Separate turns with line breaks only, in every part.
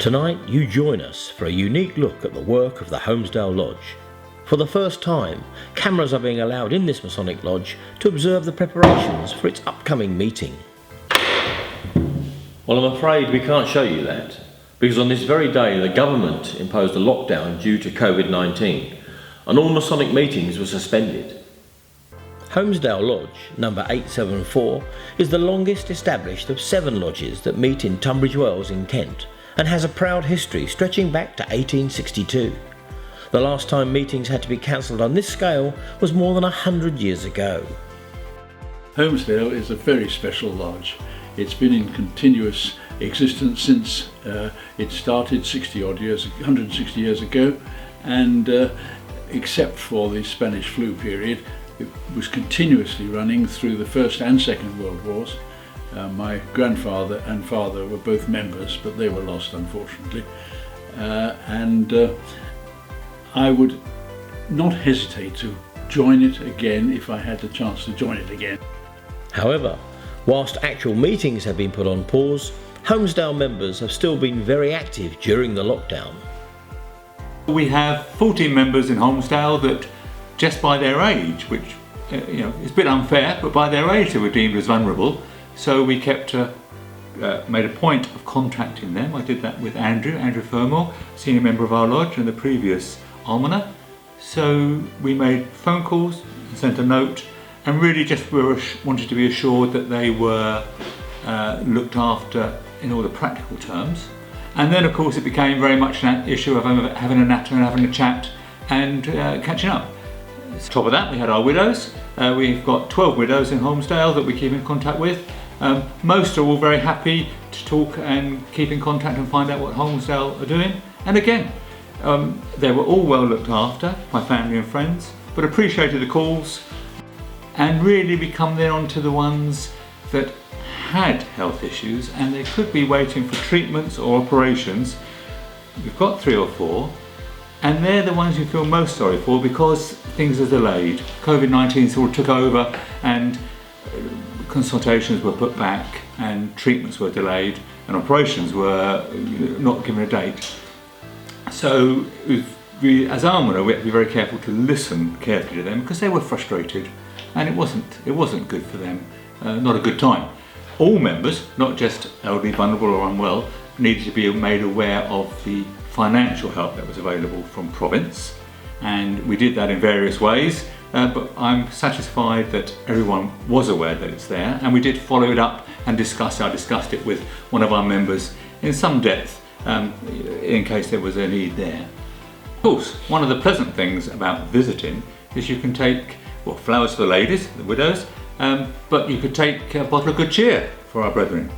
Tonight you join us for a unique look at the work of the Holmesdale Lodge. For the first time, cameras are being allowed in this Masonic lodge to observe the preparations for its upcoming meeting. Well, I'm afraid we can't show you that, because on this very day the government imposed a lockdown due to COVID-19 and all Masonic meetings were suspended. Holmesdale Lodge, number 874, is the longest established of 7 lodges that meet in Tunbridge Wells in Kent and has a proud history stretching back to 1862. The last time meetings had to be cancelled on this scale was more than 100 years ago.
Holmesdale is a very special lodge. It's been in continuous existence since it started 160 years ago, and except for the Spanish flu period, it was continuously running through the First and Second World Wars. My grandfather and father were both members, but they were lost, unfortunately. I would not hesitate to join it again if I had the chance to join it again.
However, whilst actual meetings have been put on pause, Holmesdale members have still been very active during the lockdown.
We have 14 members in Holmesdale that, just by their age, which is a bit unfair, but by their age they were deemed as vulnerable. So we made a point of contacting them. I did that with Andrew Fermor, senior member of our lodge and the previous almoner. So we made phone calls, sent a note, and really just wanted to be assured that they were looked after in all the practical terms. And then of course it became very much an issue of having a natter and having a chat and catching up. On top of that, we had our widows. We've got 12 widows in Holmesdale that we keep in contact with. Most are all very happy to talk and keep in contact and find out what Holmesdale are doing. And again, they were all well looked after by family and friends, but appreciated the calls. And really we come then on to the ones that had health issues and they could be waiting for treatments or operations. We've got 3 or 4, and they're the ones you feel most sorry for because things are delayed. COVID-19 sort of took over and consultations were put back and treatments were delayed and operations were not given a date. So we, as almoner, we had to be very careful to listen carefully to them because they were frustrated and it wasn't good for them, not a good time. All members, not just elderly, vulnerable or unwell, needed to be made aware of the financial help that was available from Province, and we did that in various ways, but I'm satisfied that everyone was aware that it's there, and we did follow it up and discuss. I discussed it with one of our members in some depth in case there was a need there. Of course, one of the pleasant things about visiting is you can take flowers for the ladies, the widows, but you could take a bottle of good cheer for our brethren.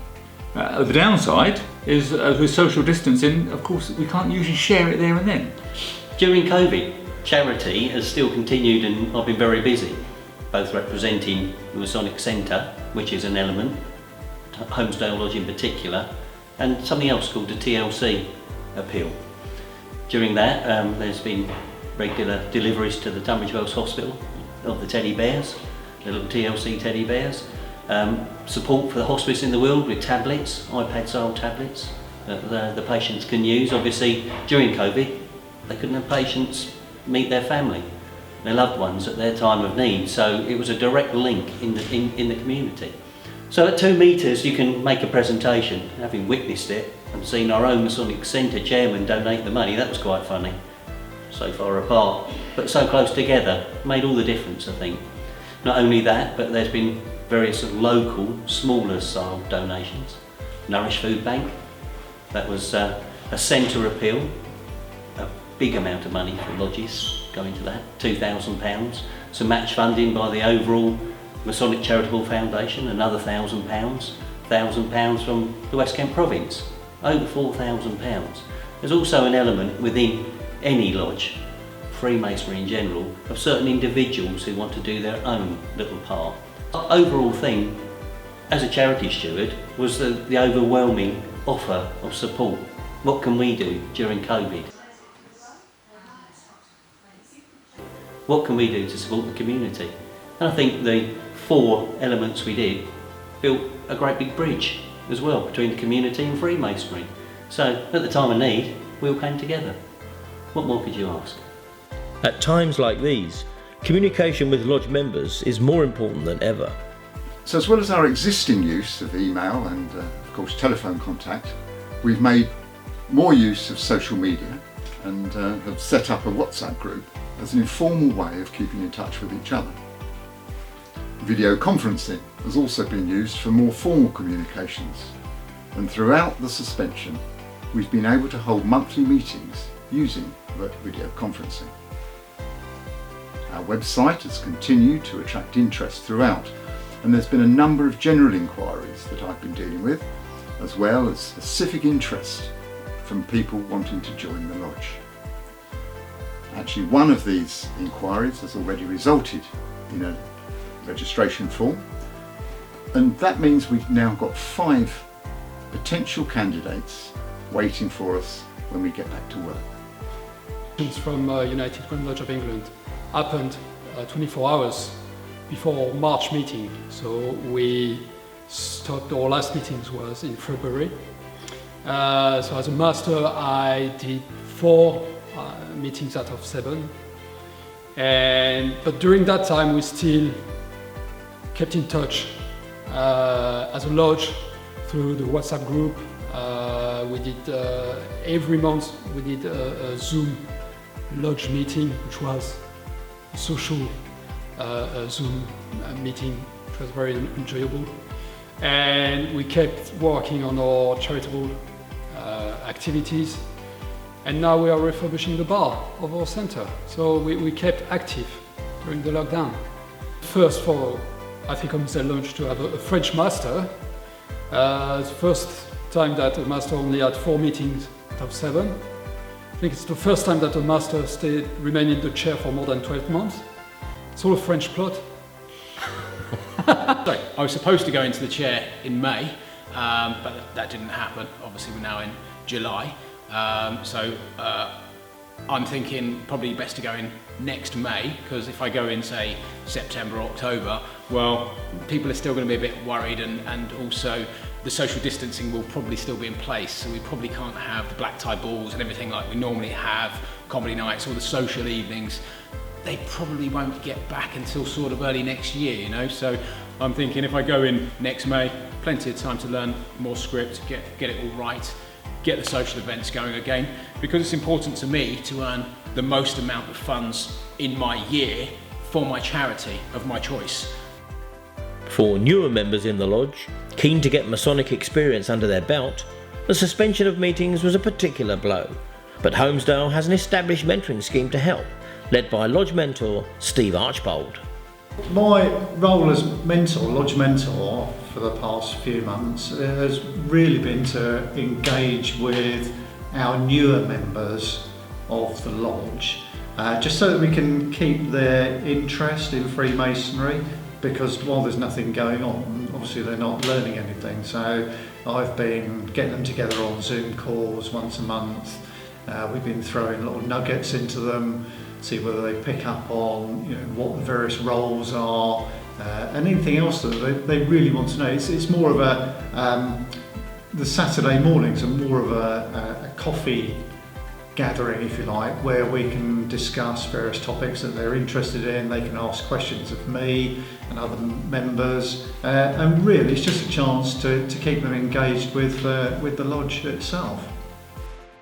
The downside is with social distancing, of course, we can't usually share it there and then.
During COVID, charity has still continued and I've been very busy, both representing the Masonic Centre, which is an element, Holmesdale Lodge in particular, and something else called the TLC appeal. During that, there's been regular deliveries to the Tunbridge Wells Hospital of the teddy bears, the little TLC teddy bears. Support for the hospice in the world with tablets, iPad-style tablets that the patients can use. Obviously, during COVID, they couldn't have patients meet their family, their loved ones at their time of need, so it was a direct link in the community. So at 2 metres you can make a presentation. Having witnessed it and seen our own Masonic Centre chairman donate the money, that was quite funny. So far apart, but so close together, made all the difference, I think. Not only that, but there's been various local, smaller style donations. Nourish Food Bank, that was a centre appeal, a big amount of money for lodges going to that, £2,000. Some match funding by the overall Masonic Charitable Foundation, another £1,000, £1,000 from the West Kent Province, over £4,000. There's also an element within any lodge, Freemasonry in general, of certain individuals who want to do their own little part. Our overall thing as a charity steward was the overwhelming offer of support. What can we do during COVID? What can we do to support the community? And I think the 4 elements we did built a great big bridge as well between the community and Freemasonry. So at the time of need, we all came together. What more could you ask?
At times like these, communication with lodge members is more important than ever.
So as well as our existing use of email and of course telephone contact, we've made more use of social media and have set up a WhatsApp group as an informal way of keeping in touch with each other. Video conferencing has also been used for more formal communications, and throughout the suspension we've been able to hold monthly meetings using video conferencing. Our website has continued to attract interest throughout, and there's been a number of general inquiries that I've been dealing with, as well as specific interest from people wanting to join the lodge. Actually, one of these inquiries has already resulted in a registration form, and that means we've now got 5 potential candidates waiting for us when we get back to work.
From United Grand Lodge of England happened 24 hours before March meeting, so we stopped. Our last meetings was in February. So as a master I did 4 meetings out of 7, but during that time we still kept in touch as a lodge through the WhatsApp group. We did every month we did a Zoom lodge meeting, which was a social Zoom meeting, which was very enjoyable, and we kept working on our charitable activities, and now we are refurbishing the bar of our centre, so we kept active during the lockdown. First, for I think Holmesdale Lodge to have a French master, the first time that a master only had 4 meetings out of 7. I think it's the first time that a master remained in the chair for more than 12 months. It's all a French plot.
Sorry, I was supposed to go into the chair in May, but that didn't happen. Obviously we're now in July, so I'm thinking probably best to go in next May, because if I go in, say, September, October, well, people are still going to be a bit worried, and also the social distancing will probably still be in place, so we probably can't have the black tie balls and everything like we normally have, comedy nights, all the social evenings. They probably won't get back until sort of early next year, you know, so I'm thinking if I go in next May, plenty of time to learn more script, get it all right, get the social events going again, because it's important to me to earn the most amount of funds in my year for my charity of my choice.
For newer members in the lodge, keen to get Masonic experience under their belt, the suspension of meetings was a particular blow. But Holmesdale has an established mentoring scheme to help, led by lodge mentor Steve Archbold.
My role as lodge mentor for the past few months has really been to engage with our newer members of the lodge, just so that we can keep their interest in Freemasonry, because while there's nothing going on, obviously they're not learning anything. So I've been getting them together on Zoom calls once a month. We've been throwing little nuggets into them, see whether they pick up on what the various roles are, and anything else that they really want to know. It's more of a, the Saturday mornings are more of a coffee gathering, if you like, where we can discuss various topics that they're interested in. They can ask questions of me and other members, and really it's just a chance to keep them engaged with the lodge itself.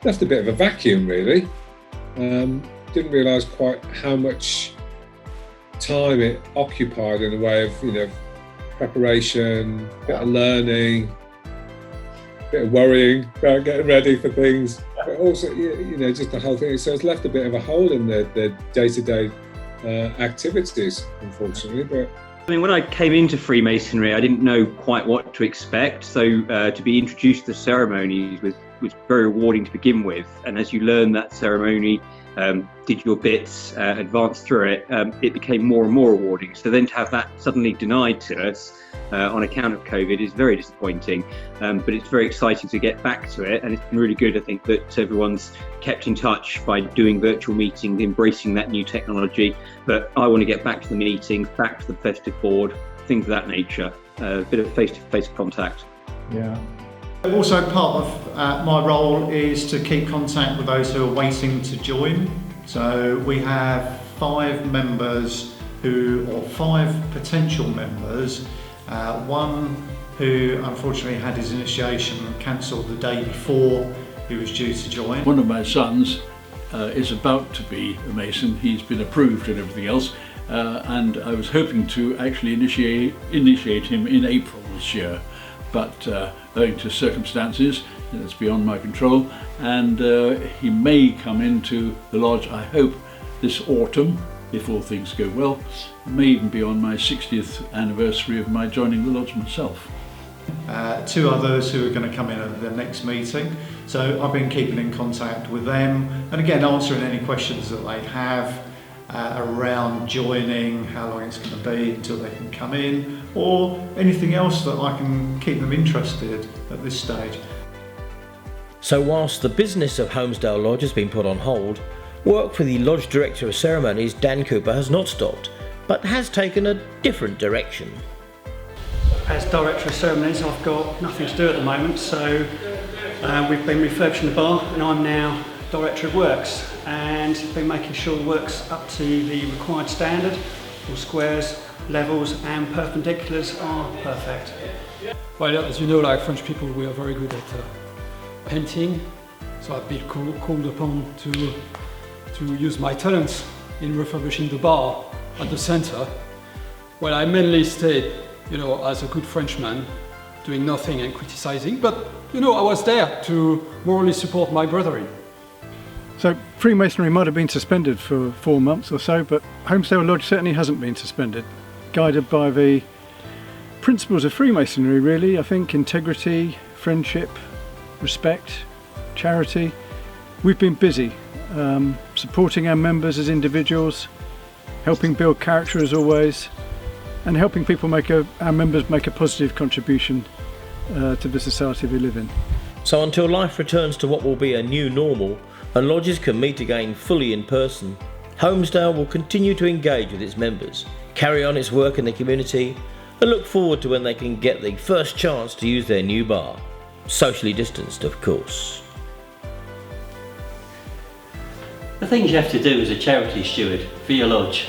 Left a bit of a vacuum, really. Didn't realise quite how much time it occupied in the way of preparation, bit of learning, bit of worrying about getting ready for things, but also just the whole thing. So it's left a bit of a hole in the day-to-day activities, unfortunately. But
I mean, when I came into Freemasonry, I didn't know quite what to expect. So to be introduced to the ceremonies was very rewarding to begin with. And as you learn that ceremony, did your bits, advanced through it, it became more and more rewarding. So then to have that suddenly denied to us on account of COVID is very disappointing, but it's very exciting to get back to it, and it's been really good, I think, that everyone's kept in touch by doing virtual meetings, embracing that new technology. But I want to get back to the meetings, back to the festive board, things of that nature, a bit of face-to-face contact.
Yeah.
Also, part of my role is to keep contact with those who are waiting to join. So we have 5 members or 5 potential members. One who unfortunately had his initiation cancelled the day before he was due to join.
One of my sons is about to be a Mason. He's been approved and everything else, and I was hoping to actually initiate him in April this year, but owing to circumstances that's beyond my control, and he may come into the lodge, I hope, this autumn, if all things go well. It may even be on my 60th anniversary of my joining the lodge myself.
2 others who are going to come in at the next meeting, so I've been keeping in contact with them and again answering any questions that they have around joining, how long it's going to be until they can come in, or anything else that I can keep them interested at this stage.
So whilst the business of Holmesdale Lodge has been put on hold, work for the Lodge Director of Ceremonies, Dan Cooper, has not stopped, but has taken a different direction.
As Director of Ceremonies, I've got nothing to do at the moment, so we've been refurbishing the bar and I'm now Director of Works and been making sure the work's up to the required standard. All squares, levels and perpendiculars are perfect.
Well, as you know, like French people, we are very good at painting, so I've been called upon to use my talents in refurbishing the bar at the centre. Well, I mainly stayed, as a good Frenchman, doing nothing and criticising, but, I was there to morally support my brethren.
So Freemasonry might have been suspended for 4 months or so, but Holmesdale Lodge certainly hasn't been suspended. Guided by the principles of Freemasonry, really, I think: integrity, friendship, respect, charity. We've been busy supporting our members as individuals, helping build character as always, and helping people our members make a positive contribution to the society we live in.
So until life returns to what will be a new normal and lodges can meet again fully in person, Holmesdale will continue to engage with its members, carry on its work in the community, and look forward to when they can get the first chance to use their new bar. Socially distanced, of course.
The things you have to do as a charity steward for your lodge.